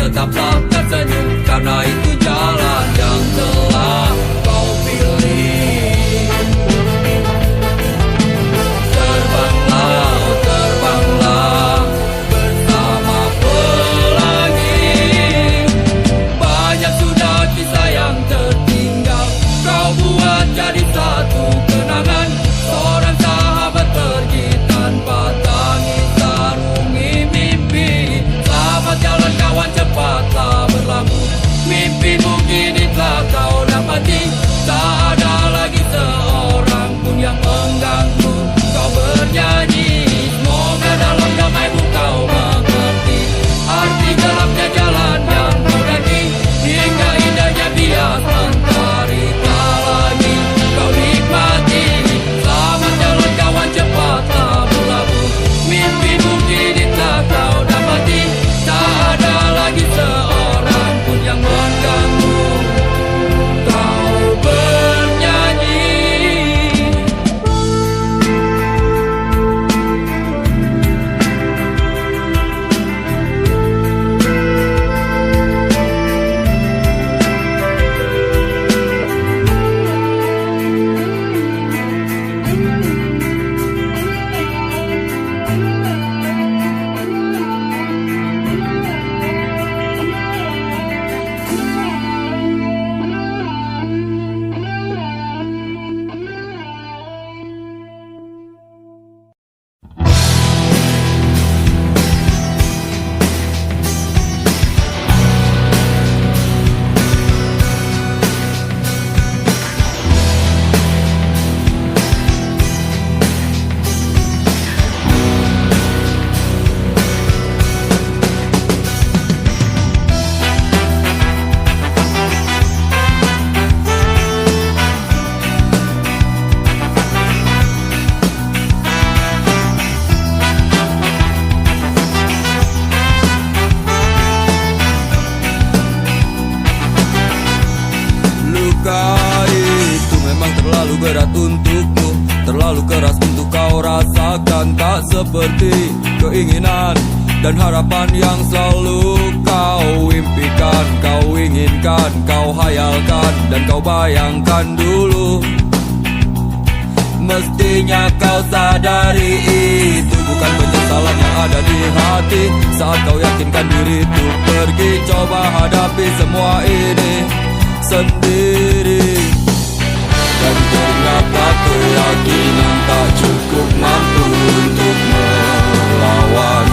tetaplah tersenyum, karena itu jalan yang telah kau pilih. Terbanglah, oh terbanglah bersama pelangi. Banyak sudah kisah yang tertinggal, kau buat jadi satu kenangan. Seorang sahabat pergi tanpa tangis sarungi mimpi. Selamat jalan kawan, cepatlah berlabuh. Mimpimu kini telah kau dapati. Tak ada lagi seorang pun yang mengganggu kau bernyanyi. Semoga dalam damaimu kau mengerti arti gelapnya jalan yang kau daki, hingga indahnya bias mentari tak lagi kau nikmati. Selamat jalan kawan, cepatlah berlabuh. Mimpimu kini telah kau dapati. Tak ada lagi seorang pun yang mengganggu kau bernyanyi. Luka itu memang terlalu berat untukmu, terlalu keras untuk kau rasakan. Tak seperti keinginan dan harapan yang selalu kau impikan, kau inginkan, kau hayalkan, dan kau bayangkan dulu. Mestinya kau sadari itu bukan penyesalan yang ada di hati. Saat kau yakinkan diri untuk pergi, coba hadapi semua ini sendiri. Dan ternyata keyakinan tak cukup mampu untuk melawan.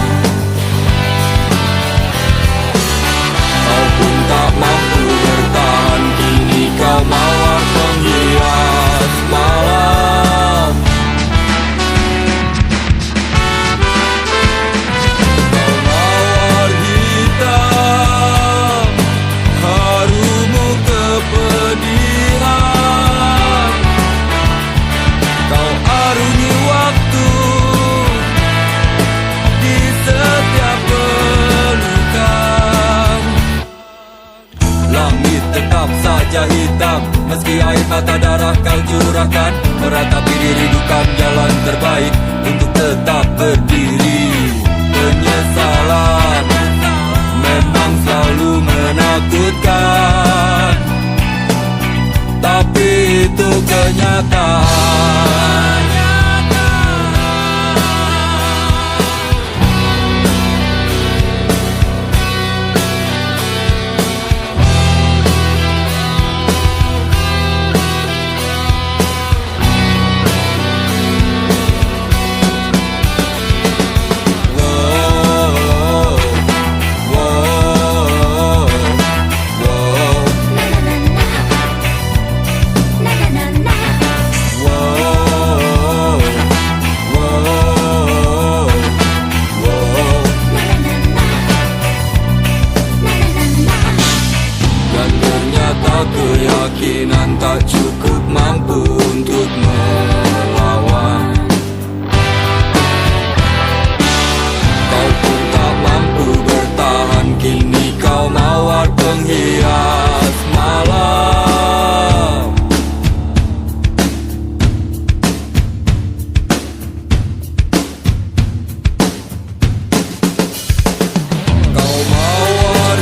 Kau pun tak mampu bertahan, kini kau mawar penghias malam. Kau mawar hitam, harumu kepedihan. Kau arungi waktu di setiap pelukan. Langit tetap saja hitam, meski air mata darah kau curahkan. Meratapi diri bukan jalan terbaik untuk tetap berdiri. Penyesalan memang selalu menakutkan, tapi itu kenyataan. Keyakinan tak cukup mampu untuk melawan. Kau pun tak mampu bertahan, kini kau mawar penghias malam. Kau mawar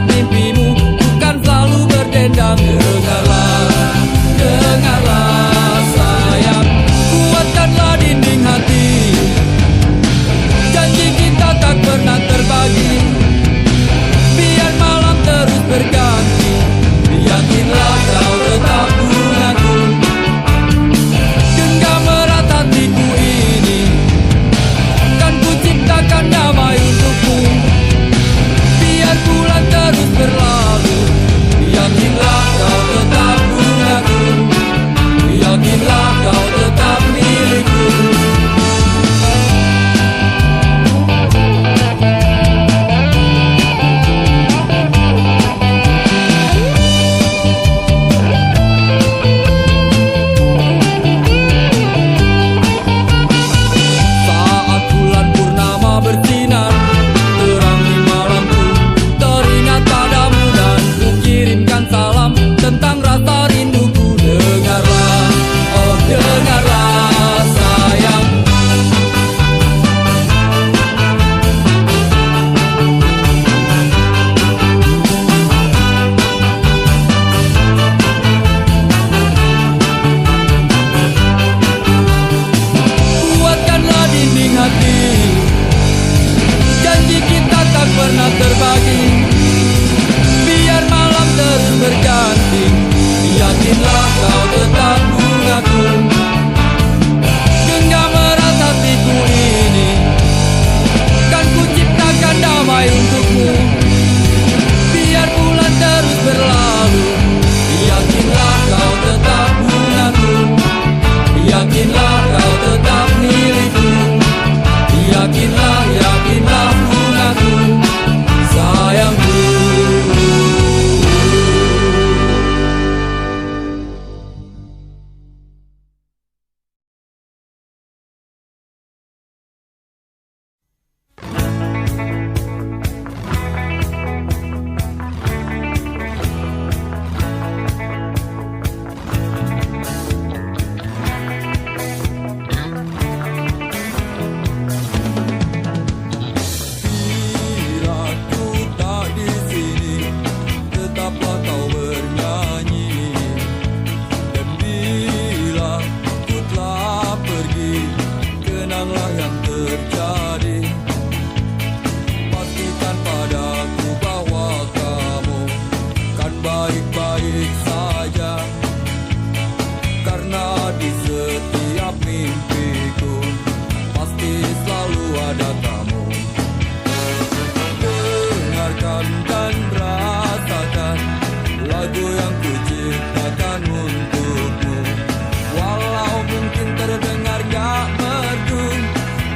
mimpimu, bukan selalu berdendam. Dengarlah sayang, kuatkanlah dinding hati. Janji kita tak pernah terbagi, biar malam terus berganti. Yakinlah kau tetap bungaku, genggam erat hatiku ini. Kan ku ciptakan damai untukmu, biar bulan terus berlalu. Yakinlah kau tetap bungaku, yakinlah kau tetap milikku. Saat bulan purnama bersinar, terangi malamku, teringat padamu dan ku kirimkan salam tentang rasa rinduku. Dengarlah, oh dengarlah sayang, kuatkanlah dinding hati. Janji kita tak pernah terbagi, biar malam terus berganti. Yakinlah kau tetap bungaku, genggam erat hatiku ini. Kan ku ciptakan damai untukmu, biar bulan terus berlalu. Yakinlah kau tetap bungaku, yakinlah kau tetap milikku. Yakinlah, yakinlah bungaku, sayangku. Bila ku tak di sini, tetaplah kau bernyanyi. Dan bila ku telah pergi, kenanglah yang terjadi. Pastikan padaku bahwa kamu kan baik-baik saja, karena di setiap mimpiku pasti selalu ada kamu. Dengarkan dan rasakan lagu yang ku ciptakan untukmu. Walau mungkin terdengar gak merdu,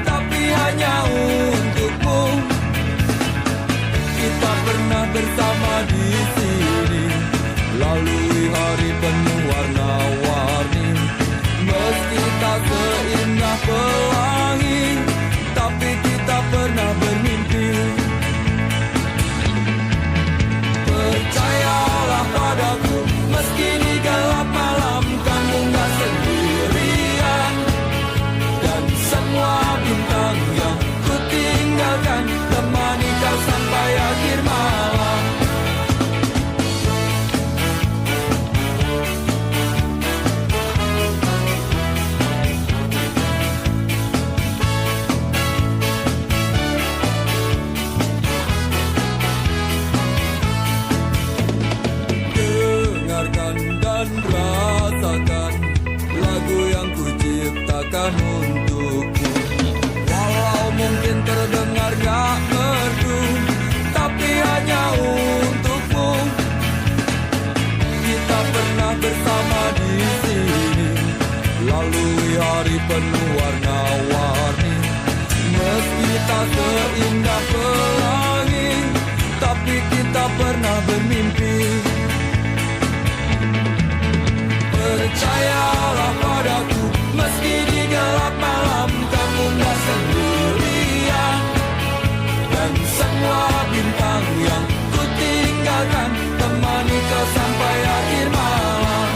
tapi hanya untukmu. Kita pernah bersama di sini, lalui hari penuh warna-warni. Meski tak seindah pelangi, tapi kita pernah bermimpi. Percayalah padaku, meski di gelap malam kamu gak sendirian. Dan semua bintang yang ku tinggalkan temani kau sampai akhir malam. Dengarkan dan rasakan lagu yang ku ciptakan untukmu. Walau mungkin terdengar gak merdu, tapi hanya untukmu. Kita pernah bersama di sini, lalui hari penuh warna-warni. Meski tak seindah pelangi, tapi kita pernah bermimpi. Percayalah padaku, meski di gelap malam kamu gak sendirian. Dan semua bintang yang ku tinggalkan temani kau sampai akhir malam.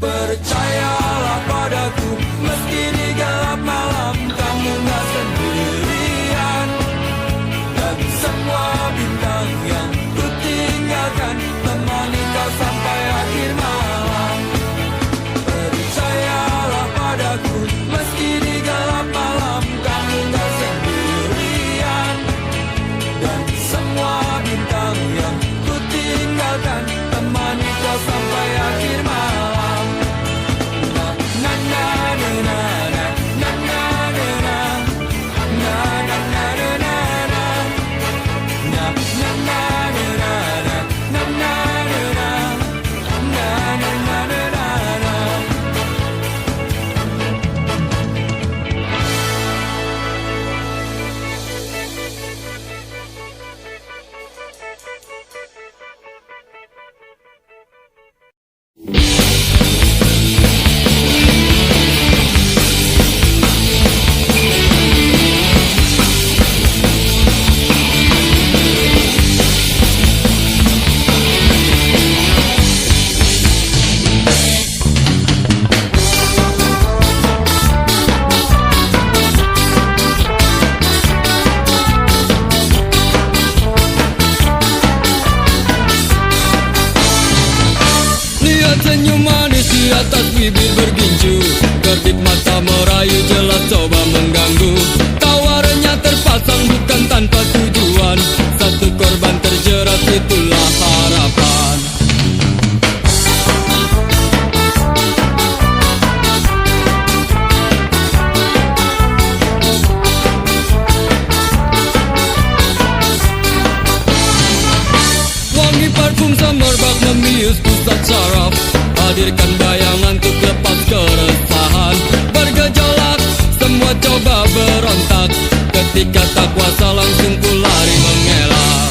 Percayalah padaku, meski di gelap malam kamu gak sendirian. Dan semua bintang yang ku tinggalkan temani kau sampai akhir malam. Percayalah padaku, meski di gelap malam kamu gak sendirian. Dan semua bintang yang ku tinggalkan temani kau sampai akhir malam. Senyum manis di atas bibir bergincu, kedip mata merayu jelas coba mengganggu. Tawarannya terpasang bukan tanpa tujuan, satu korban terjerat itulah harapan. Wangi parfum semerbak membius pusat saraf, hadirkan bayangan untuk lepas keresahan. Bergejolak, semua coba berontak, ketika tak kuasa langsung ku lari mengelak.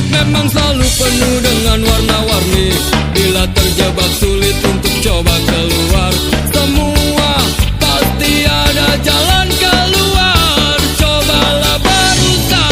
Memang selalu penuh dengan warna-warni, bila terjebak sulit untuk coba keluar. Semua pasti ada jalan keluar, cobalah berusaha.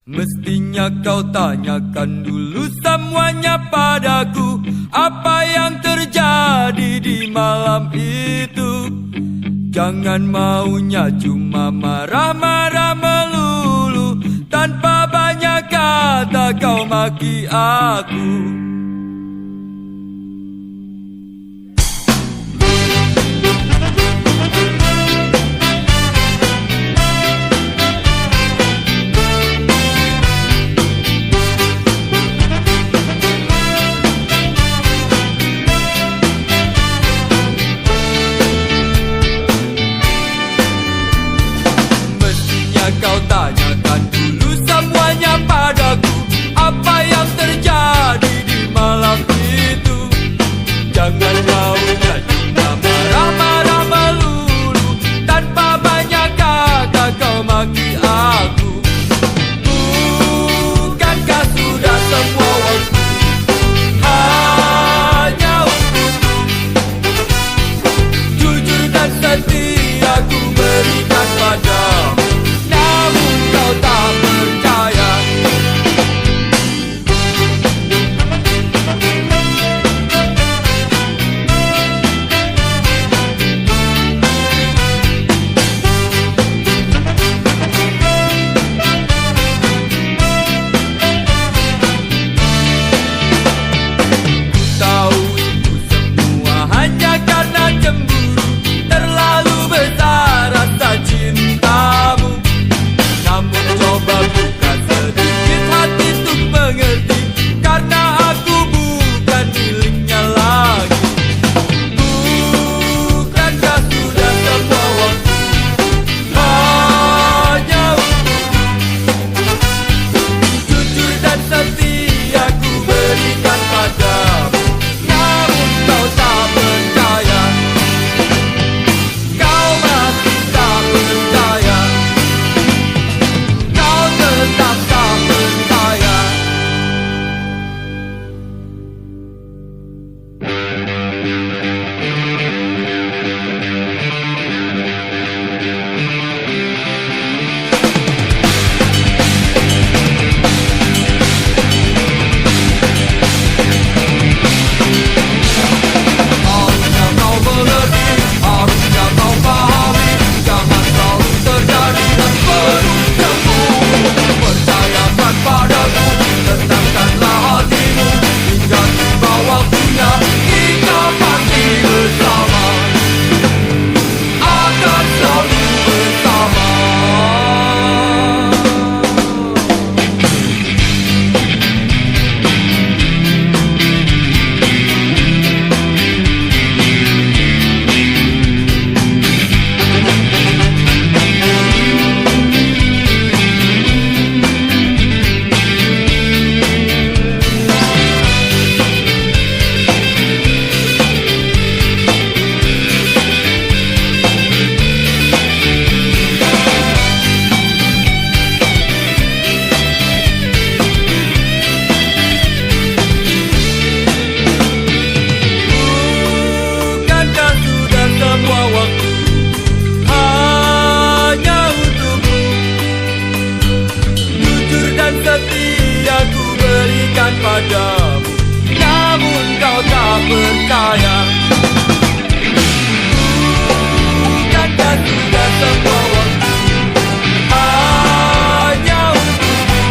Mestinya kau tanyakan dulu semuanya padaku, apa yang terjadi di malam itu. Jangan maunya cuma marah-marah melulu, tanpa banyak kata kau maki aku. Kau tanyakan dulu semuanya padaku, apa yang terjadi di berikan padamu, namun kau tak percaya. Bukankah sudah semua waktu hanya untukmu?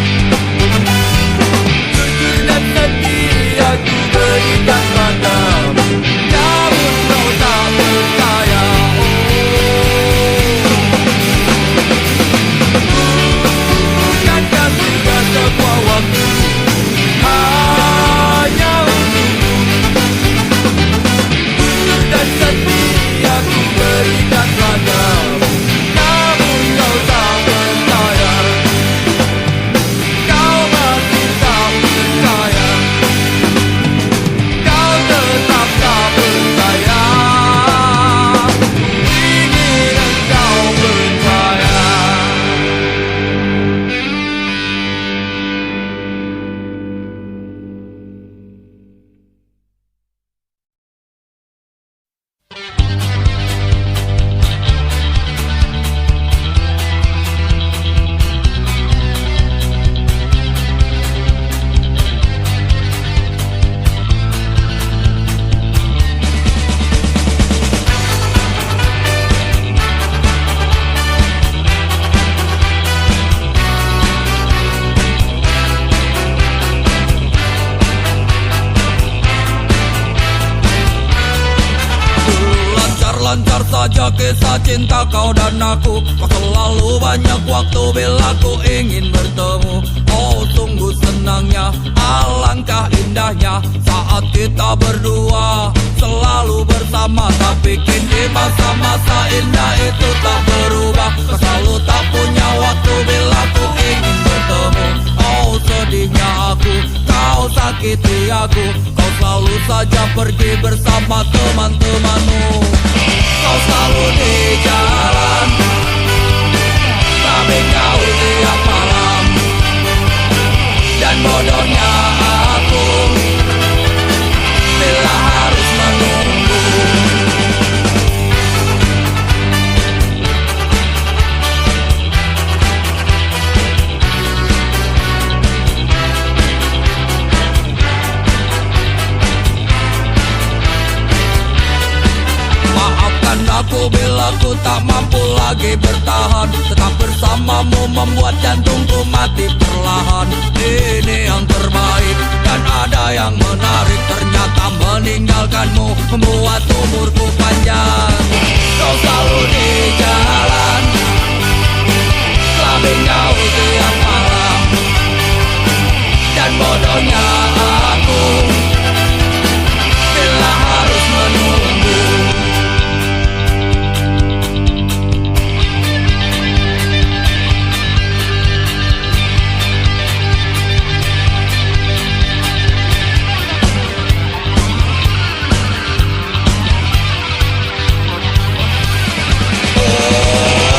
Jujur dan setia ku berikan padamu, namun kau tak percaya. Bukankah sudah semua waktu hanya untukmu? Jujur dan setia ku berikan padamu, namun kau tak percaya. Kau masih tak percaya, kau tetap tak percaya. Ingin engkau percaya. Lancar saja kisah cinta kau dan aku. Kau selalu banyak waktu bila ku ingin bertemu. Oh sungguh senangnya, alangkah indahnya saat kita berdua selalu bersama. Tapi kini masa-masa indah itu tak berubah. Kau selalu tak punya waktu bila ku ingin bertemu. Oh sedihnya aku, kau sakiti aku. Kau selalu saja pergi bersama teman-temanmu. Kau selalu di jalan, tapi kau tiap malam. Dan bodohnya aku bila harus menunggu. Maafkan aku bila ku tak mampu lagi bertahan. Tetap bersamamu membuat jantungku mati perlahan. Ini yang terbaik dan ada yang menarik. Ternyata meninggalkanmu membuat umurku panjang. Kau selalu di jalan, tapi kau tiap malam. Dan bodohnya aku bila harus menunggu.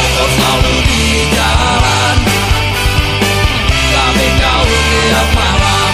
Kau selalu di jalan, tapi kau tiap malam.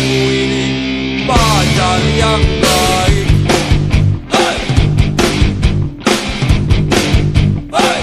pacarmu ini pacar yang baik. Hey! Hey!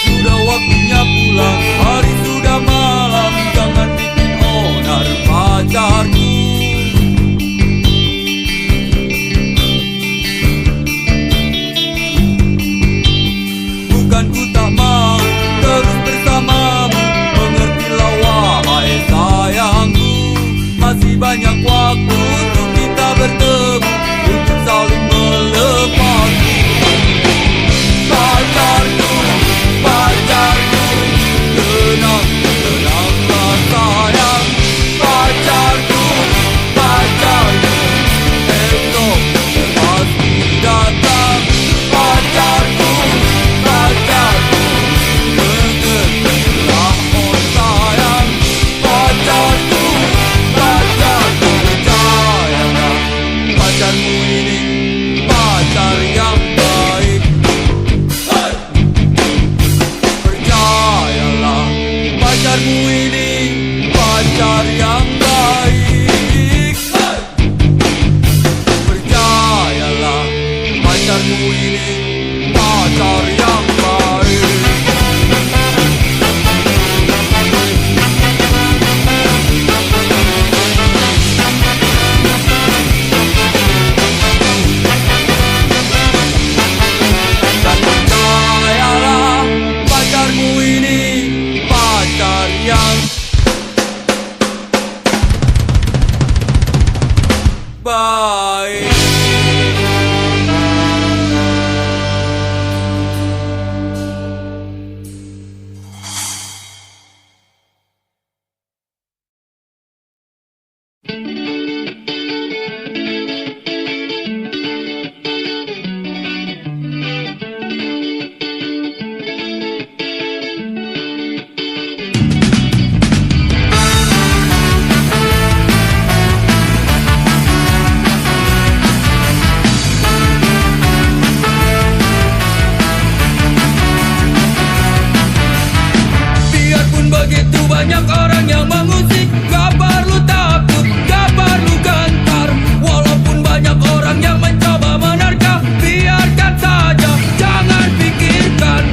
Sudah waktunya pulang, hari sudah malam, jangan bikin onar pacarku. Bukan ku tak mau terus bersamamu, mengertilah wahai sayangku. Masih banyak waktu untuk kita bertemu, untuk saling melepasku. Pacarku, pacarku, tenang, tenanglah sayang. Pacarku, pacarku, esok pasti datang. Pacarku, pacarku, mengertilah oh sayang. Pacarku, pacarku, percayalah, pacarmu ini pacar yang baik. Hey! Percayalah, pacarmu ini pacar yang baik. Hey! Percayalah, pacarmu ini pacar yang baik. Dan percayalah, pacarmu ini pacar yang baik. Biarpun begitu banyak orang yang mengusik, gak perlu takut, gak perlu gentar. Walaupun banyak orang yang mencoba menerka, biarkan saja, jangan pikirkan.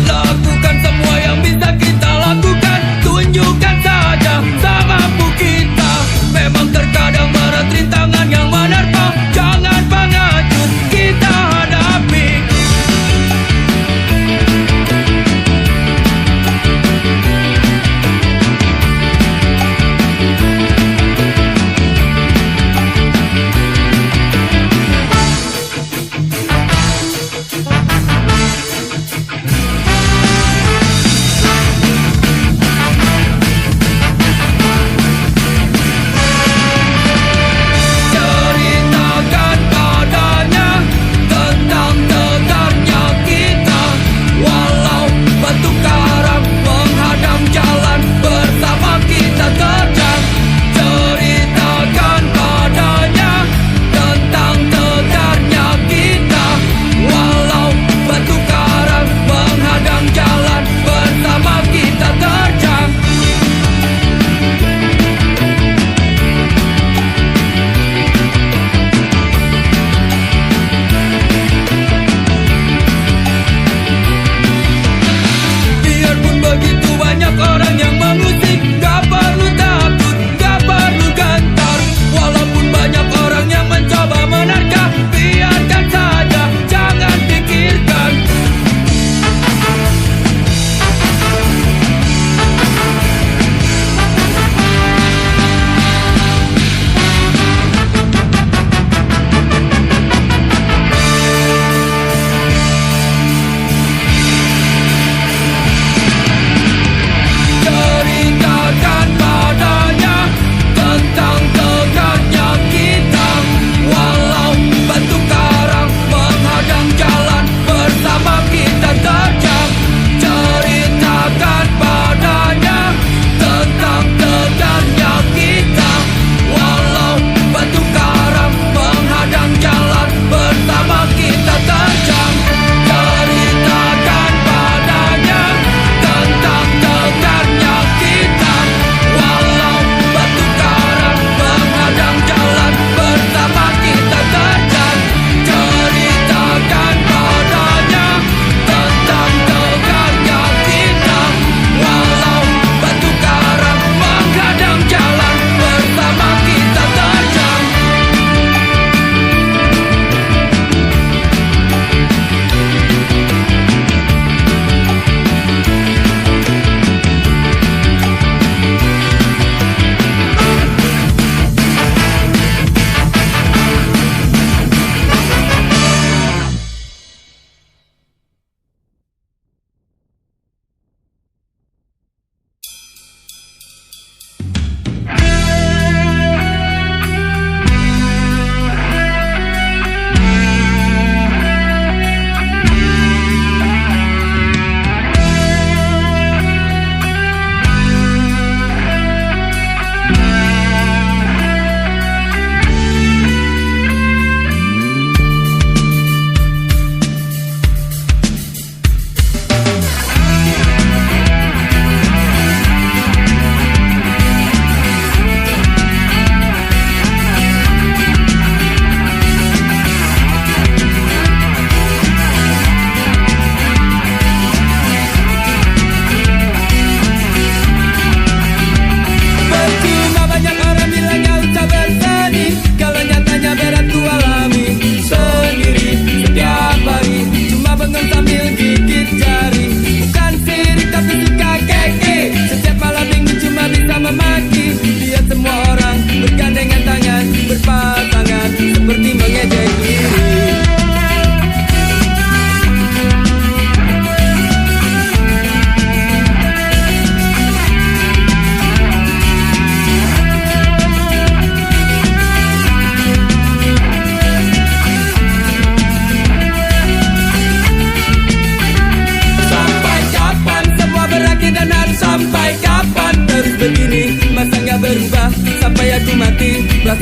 Lakukan semua yang bisa kita lakukan, tunjukkan saja semampu kita. Memang terkadang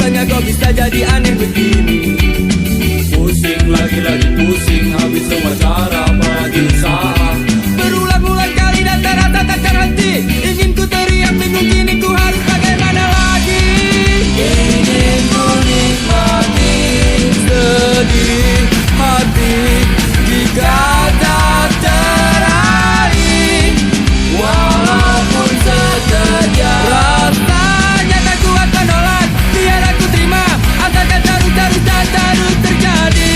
Rasanya kok bisa jadi aneh begini. Pusing lagi pusing, habis semua cara apalagi usaha. Berulang-ulang kali dan terasa tak terhenti. Ingin ku teriak bingung kini ku harus bagaimana lagi. Ingin ku nikmati sedih hati jika tak terakhir, walaupun sekejap. Rasanya tak kuat menolak, biar aku terima, asalkan terus dan terus terjadi.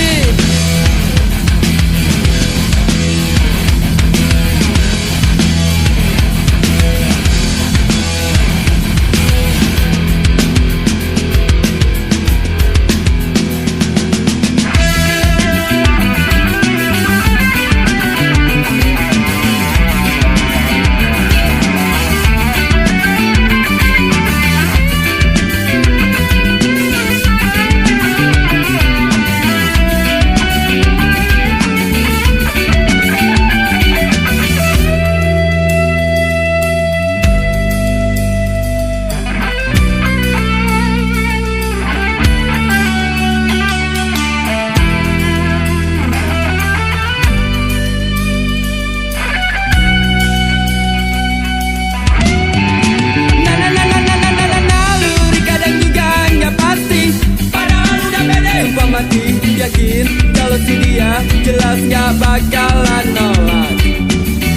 Yakin kalau si dia jelas gak bakalan nolak.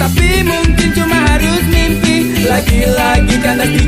Tapi mungkin cuma harus mimpi lagi-lagi kandas di